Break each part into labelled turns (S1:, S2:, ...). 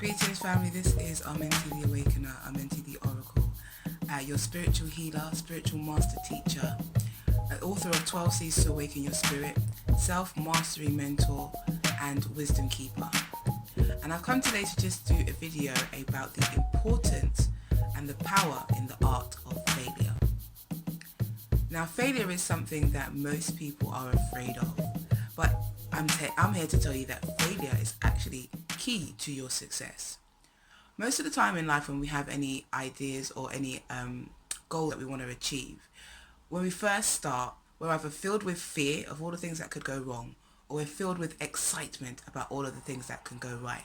S1: Greetings family, this is Amenti the Awakener, Amenti the Oracle, your spiritual healer, spiritual master teacher, author of 12 Seeds to Awaken Your Spirit, self-mastery mentor and wisdom keeper. And I've come today to just do a video about the importance and the power in the art of failure. Now failure is something that most people are afraid of, but I'm here to tell you that failure is actually key to your success. Most of the time in life when we have any ideas or any goal that we want to achieve, when we first start, we're either filled with fear of all the things that could go wrong, or we're filled with excitement about all of the things that can go right.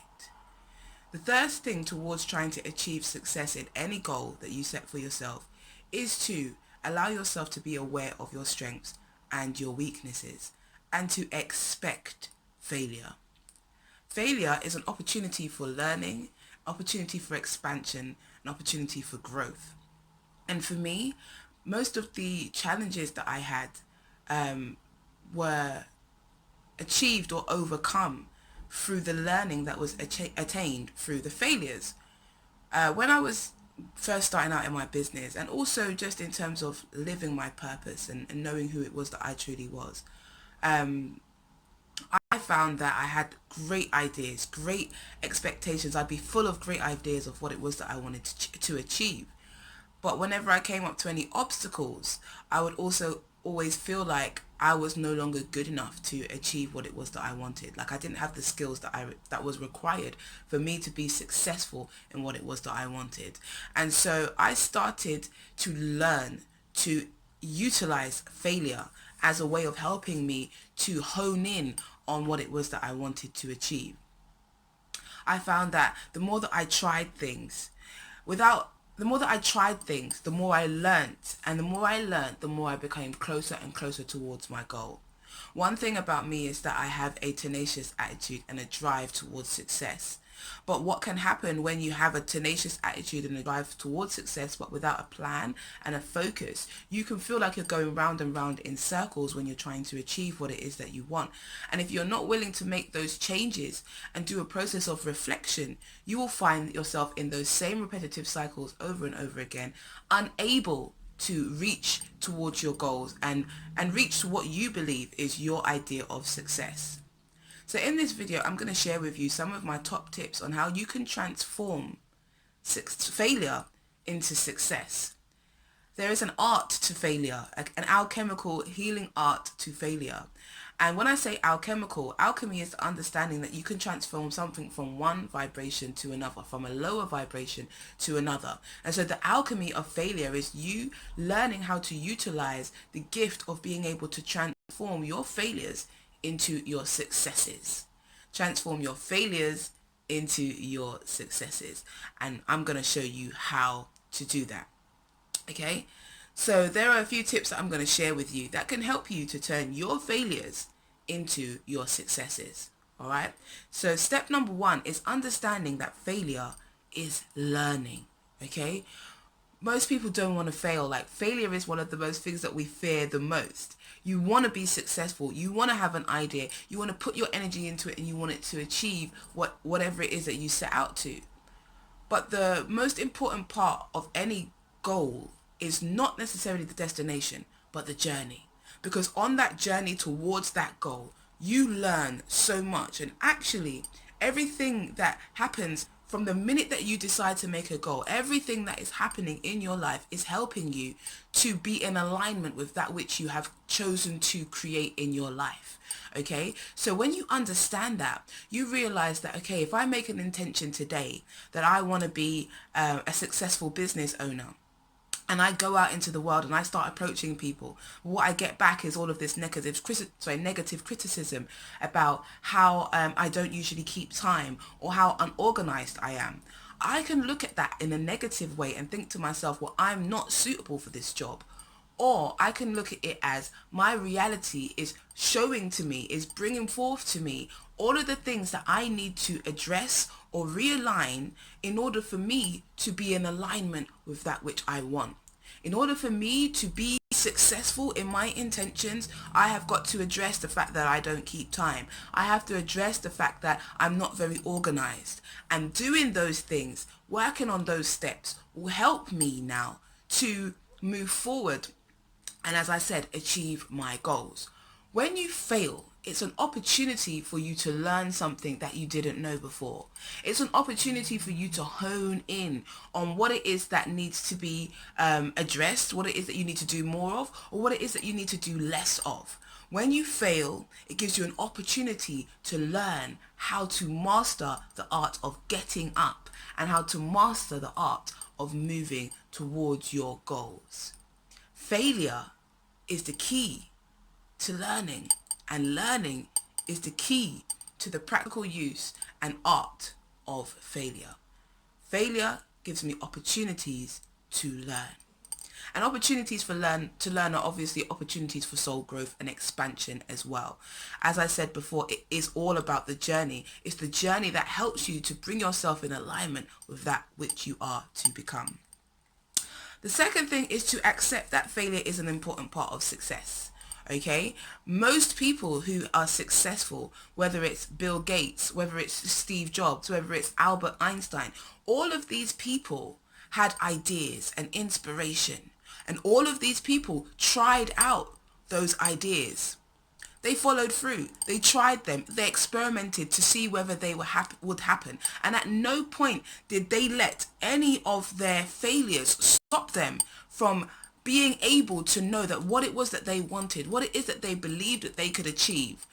S1: The first thing towards trying to achieve success in any goal that you set for yourself is to allow yourself to be aware of your strengths and your weaknesses, and to expect failure. Failure is an opportunity for learning, opportunity for expansion, an opportunity for growth. And for me, most of the challenges that I had were achieved or overcome through the learning that was attained through the failures. When I was first starting out in my business, and also just in terms of living my purpose and knowing who it was that I truly was, I found that I had great ideas, great expectations. I'd be full of great ideas of what it was that I wanted to achieve. But whenever I came up to any obstacles, I would also always feel like I was no longer good enough to achieve what it was that I wanted. Like I didn't have the skills that was required for me to be successful in what it was that I wanted. And so I started to learn to utilize failure as a way of helping me to hone in on what it was that I wanted to achieve. I found that the more that I tried things, the more I learnt, and the more I learnt, the more I became closer and closer towards my goal. One thing about me is that I have a tenacious attitude and a drive towards success. But what can happen when you have a tenacious attitude and a drive towards success but without a plan and a focus? You can feel like you're going round and round in circles when you're trying to achieve what it is that you want. And if you're not willing to make those changes and do a process of reflection, you will find yourself in those same repetitive cycles over and over again, unable to reach towards your goals and reach to what you believe is your idea of success. So in this video, I'm going to share with you some of my top tips on how you can transform failure into success. There is an art to failure, an alchemical healing art to failure. And when I say alchemical, alchemy is the understanding that you can transform something from one vibration to another, from a lower vibration to another. And so the alchemy of failure is you learning how to utilize the gift of being able to transform your failures into your successes. Transform your failures into your successes. And I'm going to show you how to do that. Okay, so there are a few tips that I'm going to share with you that can help you to turn your failures into your successes. All right, so step number one is understanding that failure is learning. Okay, most people don't want to fail. Like failure is one of the most things that we fear the most. You want to be successful, you want to have an idea, you want to put your energy into it, and you want it to achieve whatever it is that you set out to. But the most important part of any goal is not necessarily the destination, but the journey. Because on that journey towards that goal, you learn so much. And actually, everything that happens from the minute that you decide to make a goal, everything that is happening in your life is helping you to be in alignment with that which you have chosen to create in your life. Okay, so when you understand that, you realize that, okay, if I make an intention today that I want to be a successful business owner, and I go out into the world and I start approaching people, what I get back is all of this negative criticism about how I don't usually keep time or how unorganized I am. I can look at that in a negative way and think to myself, well, I'm not suitable for this job. Or I can look at it as my reality is showing to me, is bringing forth to me all of the things that I need to address or realign in order for me to be in alignment with that which I want. In order for me to be successful in my intentions, I have got to address the fact that I don't keep time. I have to address the fact that I'm not very organized. And doing those things, working on those steps, will help me now to move forward and, as I said, achieve my goals. When you fail, it's an opportunity for you to learn something that you didn't know before. It's an opportunity for you to hone in on what it is that needs to be addressed, what it is that you need to do more of, or what it is that you need to do less of. When you fail, it gives you an opportunity to learn how to master the art of getting up and how to master the art of moving towards your goals. Failure is the key to learning, and learning is the key to the practical use and art of failure. Failure gives me opportunities to learn. And opportunities to learn are obviously opportunities for soul growth and expansion as well. As I said before, it is all about the journey. It's the journey that helps you to bring yourself in alignment with that which you are to become. The second thing is to accept that failure is an important part of success. Okay? Most people who are successful, whether it's Bill Gates, whether it's Steve Jobs, whether it's Albert Einstein, all of these people had ideas and inspiration. And all of these people tried out those ideas. They followed through. They tried them. They experimented to see whether they would happen. And at no point did they let any of their failures stop them from being able to know that what it was that they wanted, what it is that they believed that they could achieve.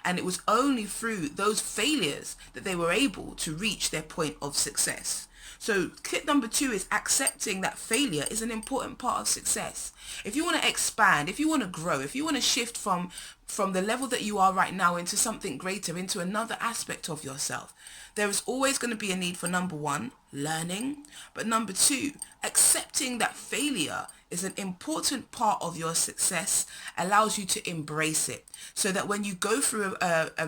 S1: And it was only through those failures that they were able to reach their point of success. So tip number 2 is accepting that failure is an important part of success. If you want to expand, if you want to grow, if you want to shift from the level that you are right now into something greater, into another aspect of yourself, there is always going to be a need for, number 1, learning, but number 2, accepting that failure is an important part of your success allows you to embrace it, so that when you go through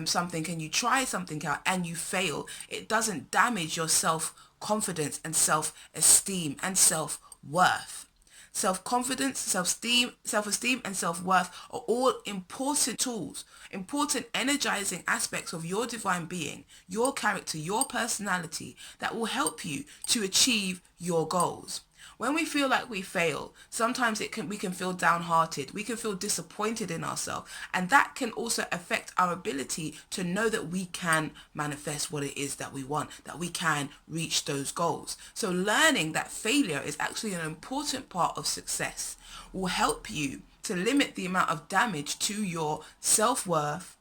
S1: something and you try something out and you fail, it doesn't damage your self-confidence and self-esteem and self-worth. Self-confidence, self-esteem and self-worth are all important tools, important energizing aspects of your divine being, your character, your personality that will help you to achieve your goals. When we feel like we fail, sometimes we can feel downhearted, we can feel disappointed in ourselves, and that can also affect our ability to know that we can manifest what it is that we want, that we can reach those goals. So learning that failure is actually an important part of success will help you to limit the amount of damage to your self-worth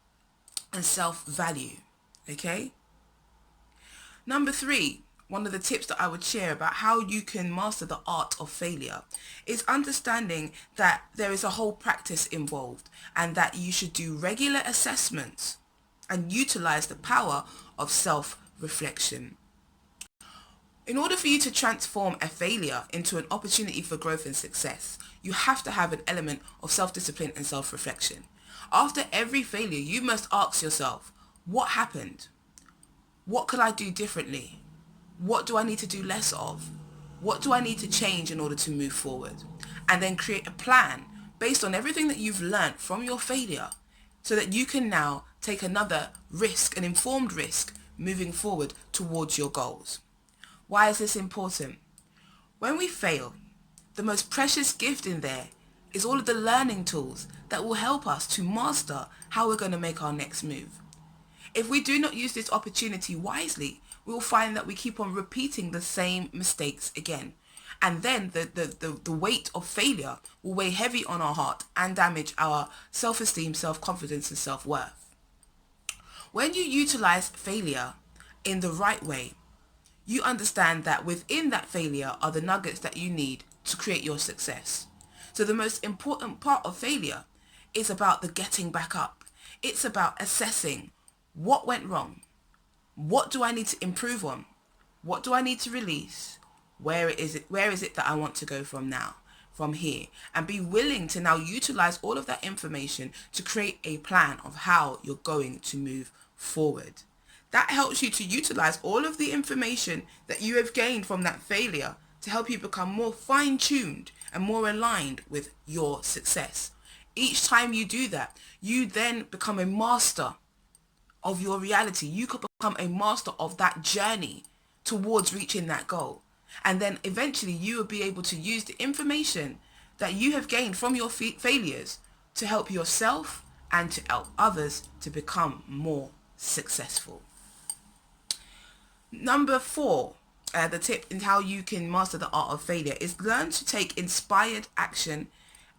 S1: and self-value. Okay? Number 3. One of the tips that I would share about how you can master the art of failure is understanding that there is a whole practice involved and that you should do regular assessments and utilize the power of self-reflection. In order for you to transform a failure into an opportunity for growth and success, you have to have an element of self-discipline and self-reflection. After every failure, you must ask yourself, what happened? What could I do differently? What do I need to do less of? What do I need to change in order to move forward? And then create a plan based on everything that you've learned from your failure so that you can now take another risk, an informed risk, moving forward towards your goals. Why is this important? When we fail, the most precious gift in there is all of the learning tools that will help us to master how we're going to make our next move. If we do not use this opportunity wisely, we will find that we keep on repeating the same mistakes again. And then the weight of failure will weigh heavy on our heart and damage our self-esteem, self-confidence and self-worth. When you utilize failure in the right way, you understand that within that failure are the nuggets that you need to create your success. So the most important part of failure is about the getting back up. It's about assessing what went wrong. What do I need to improve on? What do I need to release? Where is it that I want to go from here? And be willing to now utilize all of that information to create a plan of how you're going to move forward. That helps you to utilize all of the information that you have gained from that failure to help you become more fine-tuned and more aligned with your success. Each time you do that, you then become a master of your reality. You could become a master of that journey towards reaching that goal. And then eventually you will be able to use the information that you have gained from your failures to help yourself and to help others to become more successful. Number 4, the tip in how you can master the art of failure is learn to take inspired action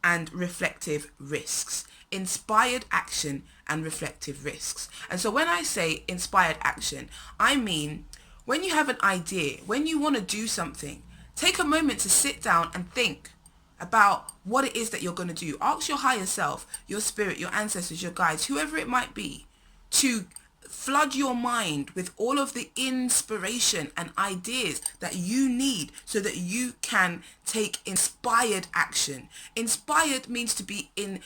S1: and reflective risks. Inspired action and reflective risks. And so when I say inspired action, I mean when you have an idea, when you want to do something, take a moment to sit down and think about what it is that you're going to do. Ask your higher self, your spirit, your ancestors, your guides, whoever it might be, to flood your mind with all of the inspiration and ideas that you need so that you can take inspired action. Inspired means to be in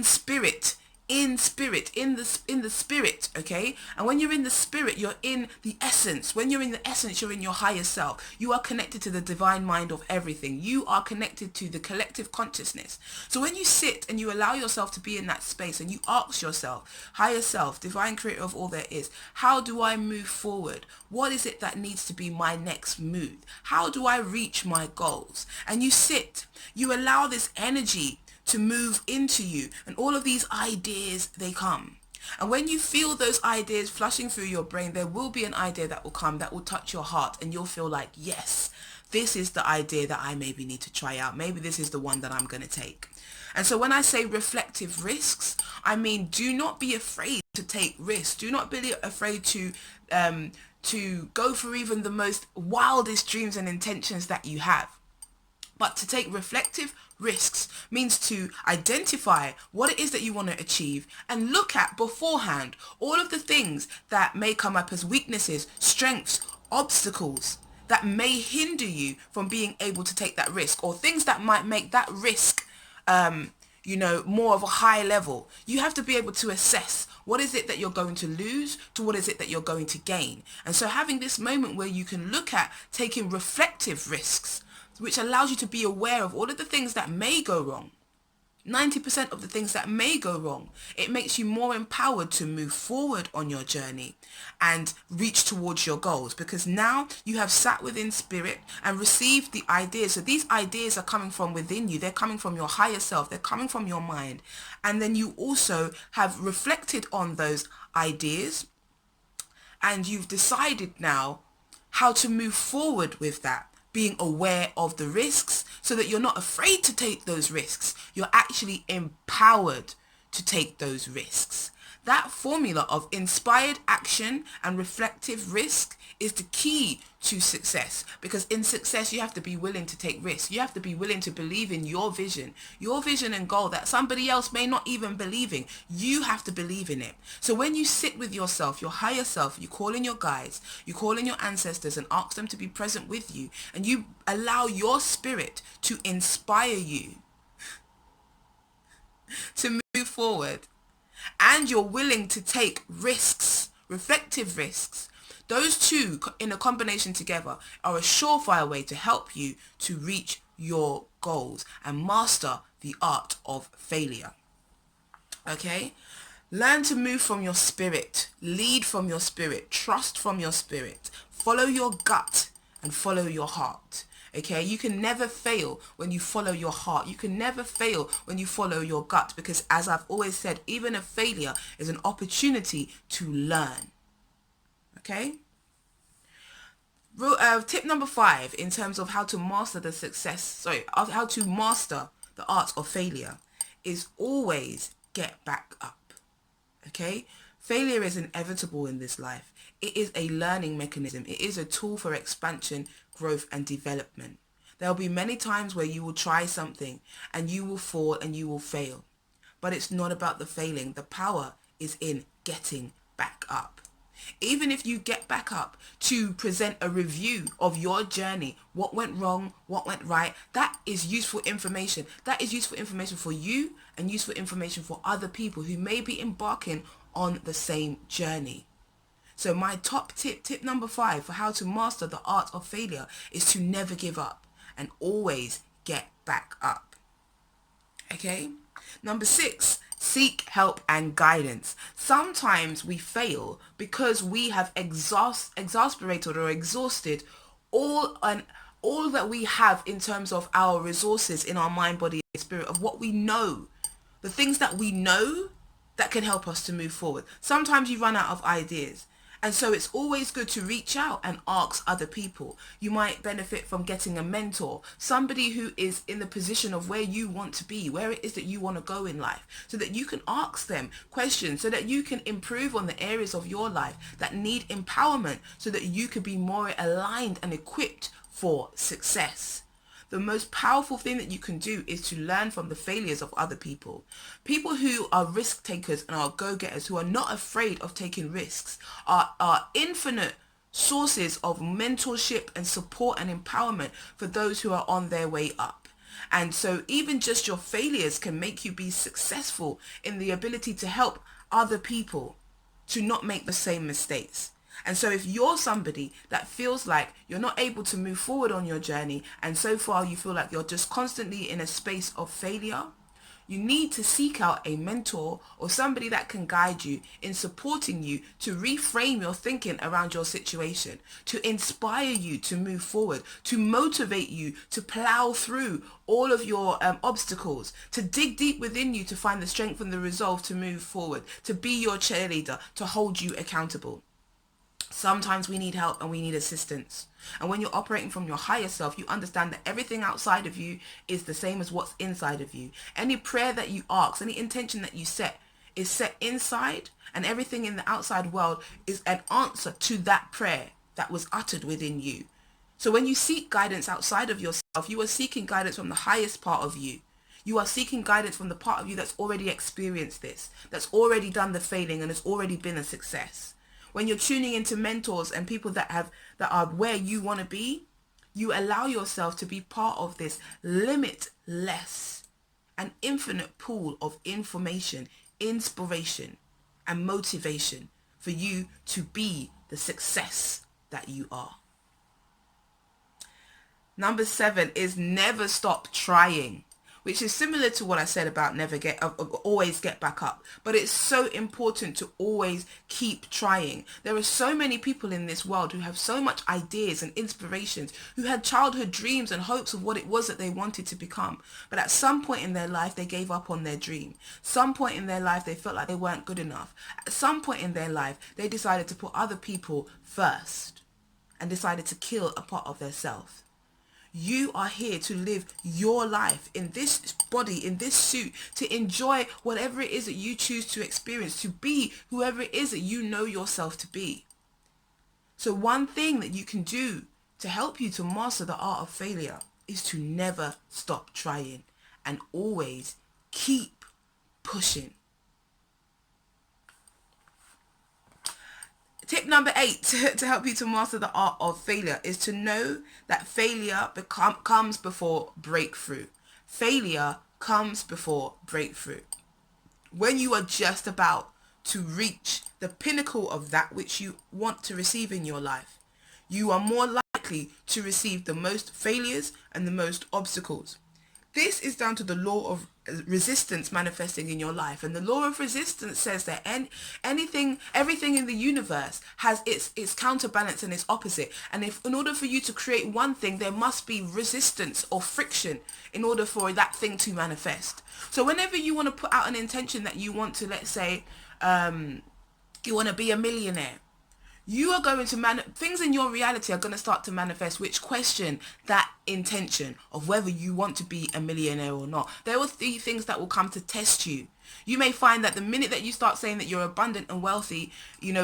S1: spirit, in the spirit, okay? And when you're in the spirit, you're in the essence. When you're in the essence, you're in your higher self. You are connected to the divine mind of everything. You are connected to the collective consciousness. So when you sit and you allow yourself to be in that space and you ask yourself, higher self, divine creator of all there is, how do I move forward? What is it that needs to be my next move? How do I reach my goals? And you sit, you allow this energy to move into you, and all of these ideas, they come. And when you feel those ideas flushing through your brain, there will be an idea that will come that will touch your heart, and you'll feel like, yes, this is the idea that I maybe need to try out. Maybe this is the one that I'm going to take. And so when I say reflective risks, I mean, do not be afraid to take risks. Do not be afraid to go for even the most wildest dreams and intentions that you have. But to take reflective risks means to identify what it is that you want to achieve and look at beforehand all of the things that may come up as weaknesses, strengths, obstacles that may hinder you from being able to take that risk, or things that might make that risk more of a high level. You have to be able to assess what is it that you're going to lose to what is it that you're going to gain. And so having this moment where you can look at taking reflective risks, which allows you to be aware of all of the things that may go wrong, 90% of the things that may go wrong, it makes you more empowered to move forward on your journey and reach towards your goals, because now you have sat within spirit and received the ideas. So these ideas are coming from within you. They're coming from your higher self. They're coming from your mind. And then you also have reflected on those ideas, and you've decided now how to move forward with that, being aware of the risks so that you're not afraid to take those risks. You're actually empowered to take those risks. That formula of inspired action and reflective risk is the key to success, because in success you have to be willing to take risks. You have to be willing to believe in your vision and goal that somebody else may not even believe in. You have to believe in it. So when you sit with yourself, your higher self, you call in your guides, you call in your ancestors and ask them to be present with you, and you allow your spirit to inspire you to move forward, and you're willing to take risks, reflective risks, those two in a combination together are a surefire way to help you to reach your goals and master the art of failure. Okay? Learn to move from your spirit, lead from your spirit, trust from your spirit, follow your gut and follow your heart. Okay, you can never fail when you follow your heart. You can never fail when you follow your gut, because as I've always said, even a failure is an opportunity to learn. Okay? Tip number 5 in terms of how to master how to master the art of failure is always get back up. Okay? Failure is inevitable in this life. It is a learning mechanism. It is a tool for expansion, growth and development. There'll be many times where you will try something and you will fall and you will fail. But it's not about the failing. The power is in getting back up. Even if you get back up to present a review of your journey, what went wrong, what went right, that is useful information. That is useful information for you and useful information for other people who may be embarking on the same journey. So my top tip number 5 for how to master the art of failure is to never give up. and always get back up. Okay? Number 6, seek help and guidance. Sometimes we fail because we have exasperated or exhausted all that we have in terms of our resources in our mind, body, and spirit, of what we know, the things that we know that can help us to move forward. Sometimes you run out of ideas. And so it's always good to reach out and ask other people. You might benefit from getting a mentor, somebody who is in the position of where you want to be, where it is that you want to go in life, so that you can ask them questions, so that you can improve on the areas of your life that need empowerment, so that you could be more aligned and equipped for success. The most powerful thing that you can do is to learn from the failures of other people. People who are risk takers and are go-getters, who are not afraid of taking risks, are infinite sources of mentorship and support and empowerment for those who are on their way up. And so even just your failures can make you be successful in the ability to help other people to not make the same mistakes. And so if you're somebody that feels like you're not able to move forward on your journey, and so far you feel like you're just constantly in a space of failure, you need to seek out a mentor or somebody that can guide you in supporting you to reframe your thinking around your situation, to inspire you to move forward, to motivate you to plow through all of your obstacles, to dig deep within you to find the strength and the resolve to move forward, to be your cheerleader, to hold you accountable. Sometimes we need help and we need assistance. And when you're operating from your higher self, you understand that everything outside of you is the same as what's inside of you. Any prayer that you ask, any intention that you set is set inside, and everything in the outside world is an answer to that prayer that was uttered within you. So when you seek guidance outside of yourself, you are seeking guidance from the highest part of you. You are seeking guidance from the part of you that's already experienced this, that's already done the failing and has already been a success. When you're tuning into mentors and people that are where you want to be, you allow yourself to be part of this limitless and infinite pool of information, inspiration, and motivation for you to be the success that you are. Number 7 is never stop trying, which is similar to what I said about always get back up. But it's so important to always keep trying. There are so many people in this world who have so much ideas and inspirations, who had childhood dreams and hopes of what it was that they wanted to become. But at some point in their life, they gave up on their dream. Some point in their life, they felt like they weren't good enough. At some point in their life, they decided to put other people first and decided to kill a part of their self. You are here to live your life in this body, in this suit, to enjoy whatever it is that you choose to experience, to be whoever it is that you know yourself to be. So one thing that you can do to help you to master the art of failure is to never stop trying and always keep pushing. Tip number 8 to help you to master the art of failure is to know that failure comes before breakthrough. Failure comes before breakthrough. When you are just about to reach the pinnacle of that which you want to receive in your life, you are more likely to receive the most failures and the most obstacles. This is down to the law of resistance manifesting in your life. And the law of resistance says that everything in the universe has its counterbalance and its opposite. And if in order for you to create one thing, there must be resistance or friction in order for that thing to manifest. So whenever you want to put out an intention that you want to, let's say, you want to be a millionaire, you are going to things in your reality are going to start to manifest which question that intention of whether you want to be a millionaire or not. There will be things that will come to test you. You may find that the minute that you start saying that you're abundant and wealthy,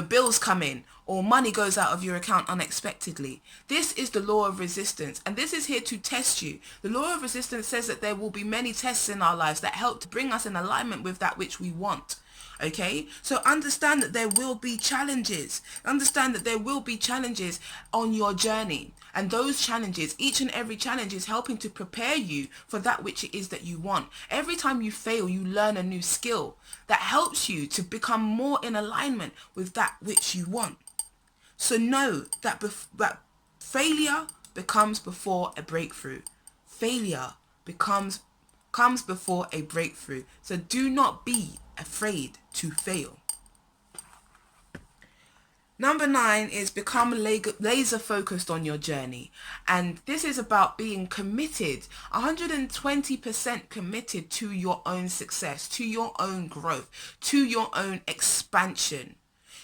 S1: bills come in or money goes out of your account unexpectedly. This is the law of resistance, and this is here to test you. The law of resistance says that there will be many tests in our lives that help to bring us in alignment with that which we want. Okay, so understand that there will be challenges. Understand that there will be challenges on your journey. And those challenges, each and every challenge is helping to prepare you for that which it is that you want. Every time you fail, you learn a new skill that helps you to become more in alignment with that which you want. So know that failure becomes before a breakthrough. failure comes before a breakthrough. So do not be afraid to fail. Number 9 is become laser focused on your journey. And this is about being committed, 120% committed to your own success, to your own growth, to your own expansion.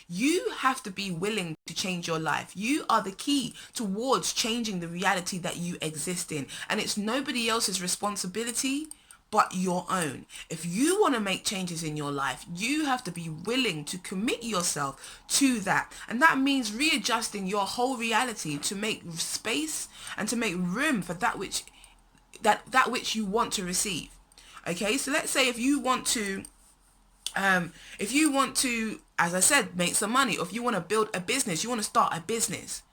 S1: You have to be willing to change your life. You are the key towards changing the reality that you exist in. And it's nobody else's responsibility but your own. If you want to make changes in your life, you have to be willing to commit yourself to that. And that means readjusting your whole reality to make space and to make room for that which you want to receive. Okay, so let's say if you want to, as I said, make some money, or if you want to build a business, you want to start a business,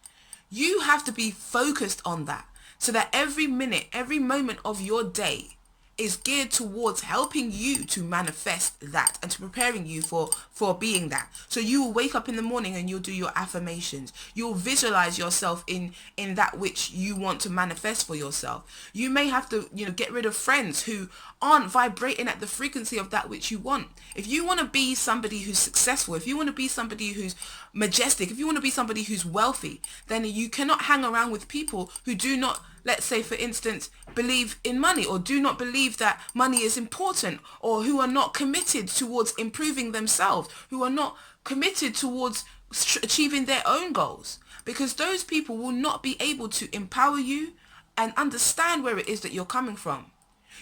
S1: you have to be focused on that, so that every minute, every moment of your day is geared towards helping you to manifest that and to preparing you for being that. So you will wake up in the morning and you'll do your affirmations. You'll visualize yourself in that which you want to manifest for yourself. You may have to, get rid of friends who aren't vibrating at the frequency of that which you want. If you want to be somebody who's successful, if you want to be somebody who's majestic, if you want to be somebody who's wealthy, then you cannot hang around with people who do not, let's say for instance, believe in money, or do not believe that money is important, or who are not committed towards improving themselves, who are not committed towards achieving their own goals, because those people will not be able to empower you and understand where it is that you're coming from.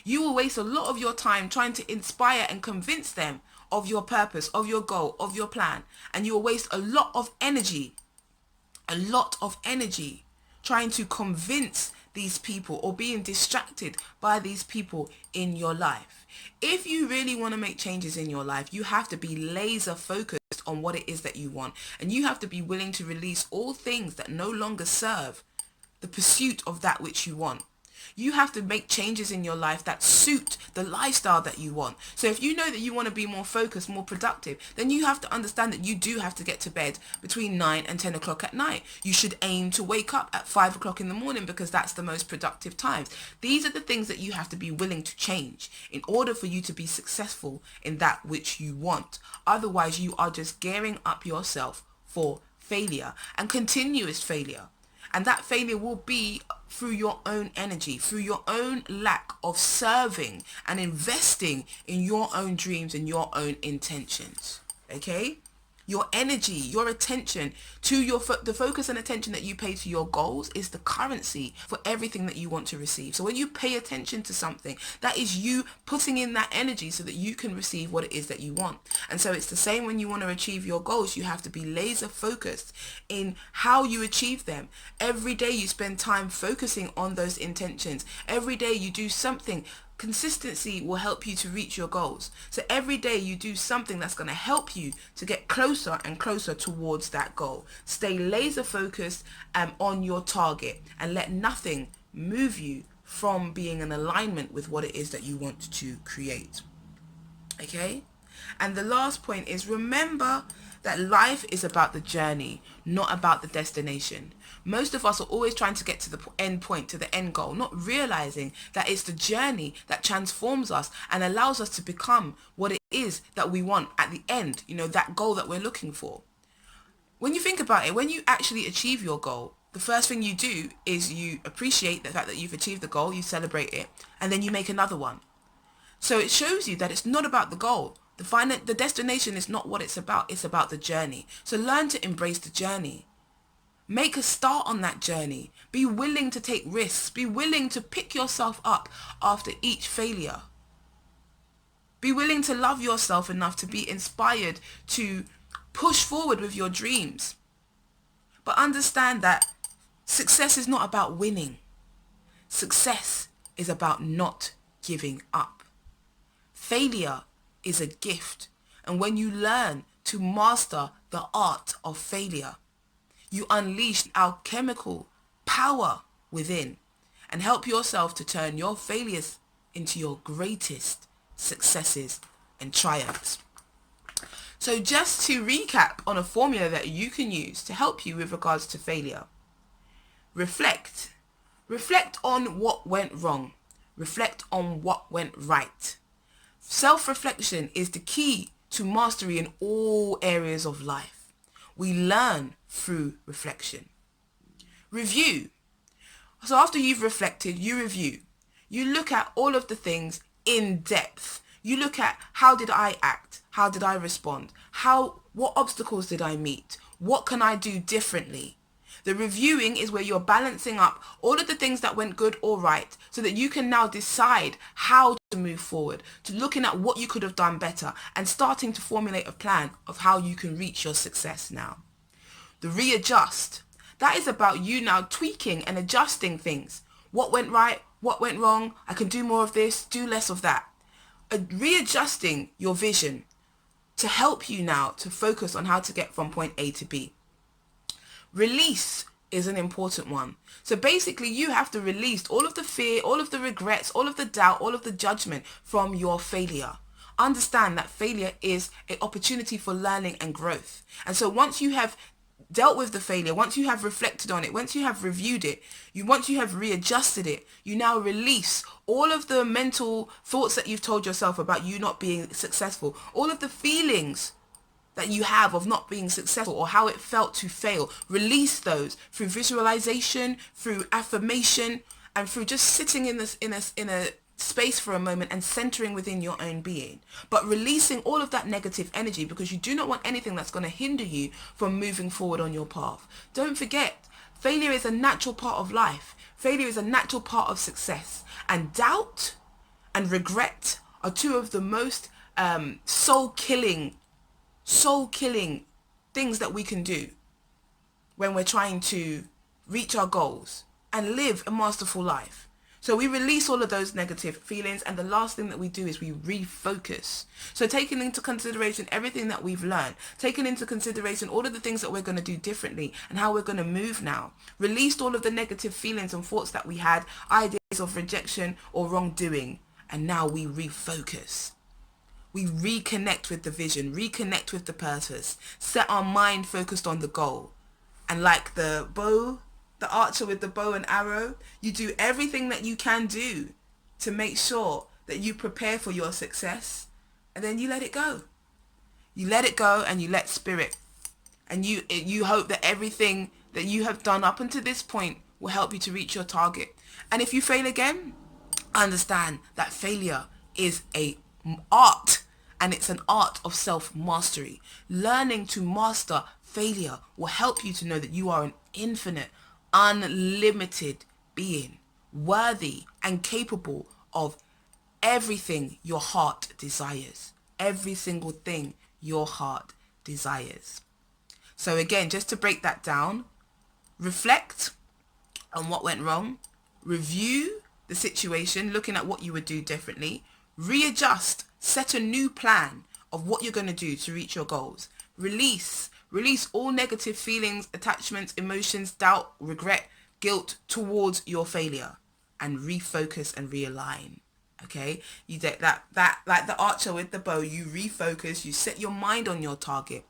S1: You will waste a lot of your time trying to inspire and convince them of your purpose, of your goal, of your plan, and you will waste a lot of energy trying to convince these people or being distracted by these people in your life. If you really want to make changes in your life, you have to be laser focused on what it is that you want, and you have to be willing to release all things that no longer serve the pursuit of that which you want. You have to make changes in your life that suit the lifestyle that you want. So if you know that you want to be more focused, more productive, then you have to understand that you do have to get to bed between 9 and 10 o'clock at night. You should aim to wake up at 5 o'clock in the morning, because that's the most productive times. These are the things that you have to be willing to change in order for you to be successful in that which you want. Otherwise, you are just gearing up yourself for failure and continuous failure. And that failure will be through your own energy, through your own lack of serving and investing in your own dreams and your own intentions. Okay? Your energy, your attention to the focus and attention that you pay to your goals is the currency for everything that you want to receive. So when you pay attention to something, that is you putting in that energy so that you can receive what it is that you want. And so it's the same when you want to achieve your goals. You have to be laser focused in how you achieve them. Every day you spend time focusing on those intentions. Every day you do something. Consistency will help you to reach your goals. So every day you do something that's going to help you to get closer and closer towards that goal. Stay laser focused on your target, and let nothing move you from being in alignment with what it is that you want to create. Okay? And the last point is, remember that life is about the journey, not about the destination. Most of us are always trying to get to the end point, to the end goal, not realizing that it's the journey that transforms us and allows us to become what it is that we want at the end, that goal that we're looking for. When you think about it, when you actually achieve your goal, the first thing you do is you appreciate the fact that you've achieved the goal, you celebrate it, and then you make another one. So it shows you that it's not about the goal. The destination is not what it's about the journey. So learn to embrace the journey. Make a start on that journey. Be willing to take risks. Be willing to pick yourself up after each failure. Be willing to love yourself enough to be inspired to push forward with your dreams. But understand that success is not about winning. Success is about not giving up. Failure is a gift, and when you learn to master the art of failure, you unleash the alchemical power within and help yourself to turn your failures into your greatest successes and triumphs. So just to recap on a formula that you can use to help you with regards to failure: reflect, Reflect on what went wrong. Reflect on what went right. Self-reflection is the key to mastery in all areas of life. We learn through reflection. Review. So after you've reflected, you review. You look at all of the things in depth. You look at, how did I act? How did I respond? What obstacles did I meet? What can I do differently? The reviewing is where you're balancing up all of the things that went good or right, so that you can now decide how to move forward, to looking at what you could have done better and starting to formulate a plan of how you can reach your success now. The readjust. That is about you now tweaking and adjusting things. What went right? What went wrong? I can do more of this, do less of that. Readjusting your vision to help you now to focus on how to get from point A to B. Release is an important one. So basically you have to release all of the fear, all of the regrets, all of the doubt, all of the judgment from your failure. Understand that failure is an opportunity for learning and growth. And so once you have dealt with the failure, once you have reflected on it, once you have reviewed it, once you have readjusted it, you now release all of the mental thoughts that you've told yourself about you not being successful, all of the feelings that you have of not being successful or how it felt to fail. Release those through visualization, through affirmation, and through just sitting in a space for a moment and centering within your own being, but releasing all of that negative energy, because you do not want anything that's going to hinder you from moving forward on your path. Don't forget, failure is a natural part of life. Failure is a natural part of success, and doubt and regret are two of the most soul-killing things that we can do when we're trying to reach our goals and live a masterful life. So we release all of those negative feelings, and the last thing that we do is we refocus. So taking into consideration everything that we've learned, taking into consideration all of the things that we're going to do differently and how we're going to move now, released all of the negative feelings and thoughts that we had, ideas of rejection or wrongdoing, and now we refocus. We reconnect with the vision, reconnect with the purpose, set our mind focused on the goal. And like the archer with the bow and arrow, you do everything that you can do to make sure that you prepare for your success, and then you let it go. You let it go and you let spirit. And you hope that everything that you have done up until this point will help you to reach your target. And if you fail again, understand that failure is an art, and it's an art of self-mastery. Learning to master failure will help you to know that you are an infinite, unlimited being, worthy and capable of everything your heart desires. Every single thing your heart desires. So again, just to break that down, reflect on what went wrong, review the situation, looking at what you would do differently, readjust, set a new plan of what you're going to do to reach your goals, release all negative feelings, attachments, emotions, doubt, regret, guilt towards your failure, and refocus and realign. Okay, you get that like the archer with the bow, you refocus, you set your mind on your target,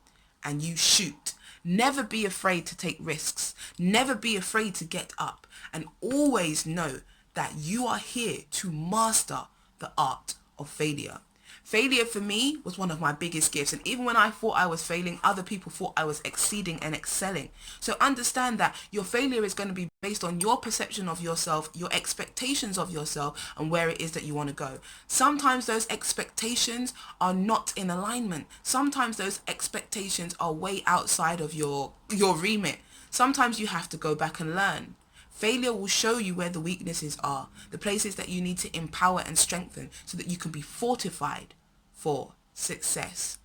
S1: and you shoot. Never be afraid to take risks. Never be afraid to get up, and always know that you are here to master the art of failure. Failure for me was one of my biggest gifts, and even when I thought I was failing, other people thought I was exceeding and excelling. So understand that your failure is going to be based on your perception of yourself, your expectations of yourself, and where it is that you want to go. Sometimes those expectations are not in alignment. Sometimes those expectations are way outside of your remit. Sometimes you have to go back and learn. Failure will show you where the weaknesses are, the places that you need to empower and strengthen so that you can be fortified for success.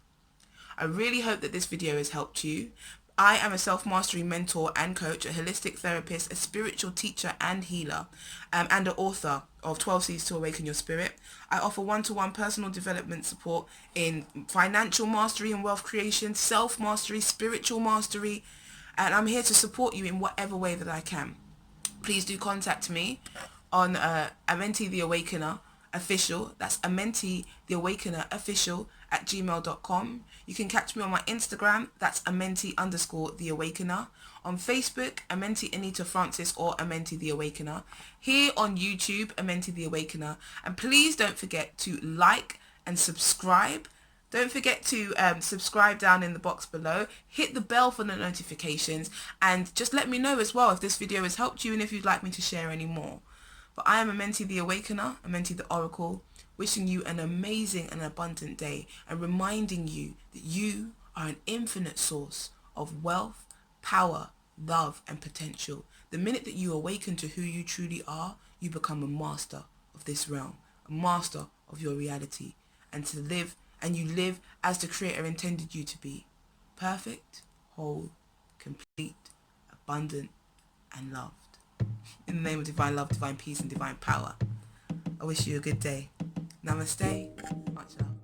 S1: I really hope that this video has helped you. I am a self-mastery mentor and coach, a holistic therapist, a spiritual teacher and healer, and an author of 12 Seeds to Awaken Your Spirit. I offer one-to-one personal development support in financial mastery and wealth creation, self-mastery, spiritual mastery, and I'm here to support you in whatever way that I can. Please do contact me on Amenti the Awakener official. That's Amenti the Awakener official @gmail.com. You can catch me on my Instagram. That's Amenti _the Awakener. On Facebook, Amenti Anita Francis or Amenti the Awakener. Here on YouTube, Amenti the Awakener. And please don't forget to like and subscribe. Don't forget to subscribe down in the box below. Hit the bell for the notifications. And just let me know as well if this video has helped you and if you'd like me to share any more. But I am Amenti the Awakener, Amenti the Oracle, wishing you an amazing and abundant day and reminding you that you are an infinite source of wealth, power, love and potential. The minute that you awaken to who you truly are, you become a master of this realm, a master of your reality, and you live as the Creator intended you to be. Perfect, whole, complete, abundant and loved. In the name of divine love, divine peace and divine power, I wish you a good day. Namaste. Much love.